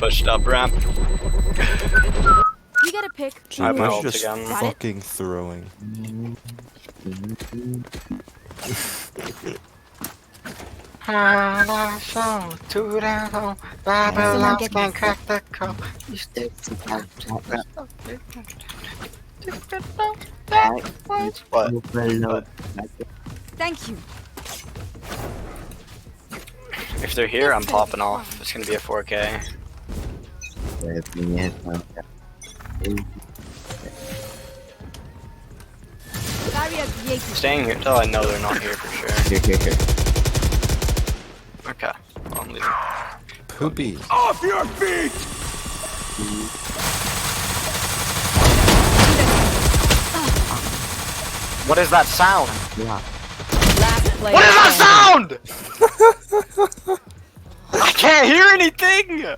Pushed up ramp. You get a pick. I have my Who's ult just again. Got it? fucking throwing. Babylon can crack the code. What? Thank you. If they're here, I'm popping off. It's gonna be a 4K. Barrier created. Staying here till I know they're not here for sure. Here. Okay, well, I'm leaving. Poopy. Off your feet! What is that sound? Last player. What is that sound? I can't hear anything!